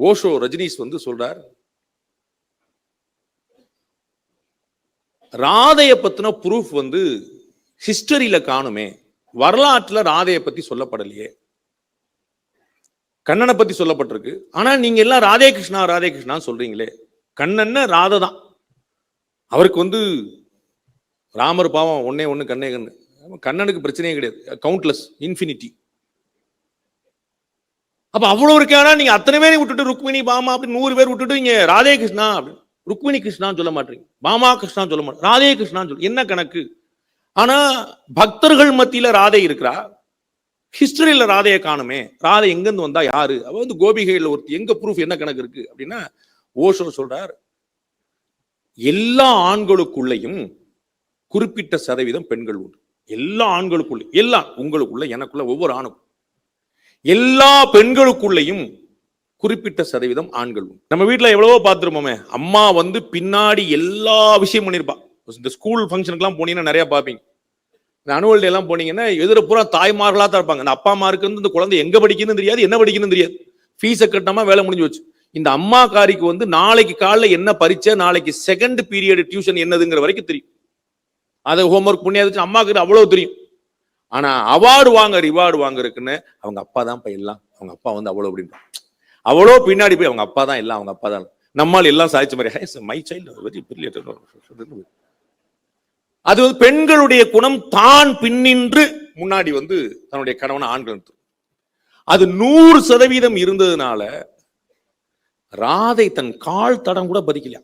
ஓஷோ ரஜினிஸ் சொல்றார், ராதைய பத்தின ப்ரூஃப் ஹிஸ்டரியில காணுமே, வரலாற்றுல ராதைய பத்தி சொல்லப்படலையே. கண்ணனை பத்தி சொல்லப்பட்டிருக்கு, ஆனா நீங்க எல்லாம் ராதே கிருஷ்ணா ராதே கிருஷ்ணா சொல்றீங்களே. கண்ணன் ராதை தான். அவருக்கு ராமர் பாவம் ஒன்னே ஒண்ணு கண்ணே கண்ணு. கண்ணனுக்கு பிரச்சனையே கிடையாது, கவுண்ட்லெஸ், இன்ஃபினிட்டி. அப்ப அவ்வளவு இருக்கானா நீங்க அத்தனை பேரை விட்டுட்டு ருக்மிணி பாமா அப்படி 100 பேர் விட்டுட்டு இங்க ராதே கிருஷ்ணா ருக்மிணி கிருஷ்ணான்னு சொல்ல மாட்டீங்க, பாமா கிருஷ்ணா சொல்ல மாட்டீங்க, ராதே கிருஷ்ணான்னு சொல்ல என்ன கணக்கு? ஆனா பக்தர்கள் மத்தியில ராதை இருக்கிறா, ஹிஸ்டரியில ராதையை காணுமே. ராதை எங்கிருந்து வந்தா யாரு? அவ கோபிகையில் ஒருத்தி, எங்க ப்ரூஃப் என்ன கணக்கு இருக்கு அப்படின்னா, ஓஷோ சொல்றார், எல்லா ஆண்களுக்குள்ளையும் குறிப்பிட்ட சதவீதம் பெண்கள் உண்டு. எல்லா ஆண்களுக்குள்ள, எல்லாம் உங்களுக்குள்ள, எனக்குள்ள, ஒவ்வொரு ஆணுக்கும், எல்லா பெண்களுக்குள்ளையும் குறிப்பிட்ட சதவீதம் ஆண்கள் உண்டு. நம்ம வீட்டுல எவ்வளவோ பார்த்துருப்போமே, அம்மா பின்னாடி எல்லா விஷயம் பண்ணிருப்பா. இந்த ஸ்கூல் ஃபங்க்ஷனுக்கு எல்லாம் போனீங்கன்னா நிறைய பாப்பீங்க. இந்த அனுவல் டே எல்லாம் போனீங்கன்னா எதிர பூரா தாய்மார்களா தான் இருப்பாங்க. இந்த அப்பா அம்மாருக்கு இந்த குழந்தை எங்க படிக்கணும்னு தெரியாது, என்ன படிக்கணும்னு தெரியாது. ஃபீஸை கட்டமா வேலை முடிஞ்சு வச்சு. இந்த அம்மா காரிக்கு நாளைக்கு காலைல என்ன பரீட்சை, நாளைக்கு செகண்ட் பீரியட் டியூஷன் என்னதுங்கிற வரைக்கும் தெரியும். அதை ஹோம்ஒர்க் பண்ணியாச்சு அம்மாக்கு அவ்வளவு தெரியும். ஆனா அவார்டு வாங்க, ரிவார்டு வாங்குறதுக்குன்னு அவங்க அப்பா தான் எல்லாம். அவங்க அப்பா அவ்வளவு அப்படின்னு அவ்வளோ பின்னாடி போய் அவங்க அப்பா தான் எல்லாம், அவங்க அப்பா தான். நம்மால் எல்லாம் சாதிச்ச மாதிரி மை சைல்டு வெரி பிரில்லியன்ட். அது பெண்களுடைய குணம், தான் பின்னின்று முன்னாடி தன்னுடைய கணவனை ஆண்கள். அது 100% இருந்ததுனால ராதை தன் கால் தடம் கூட பதிக்கலையா.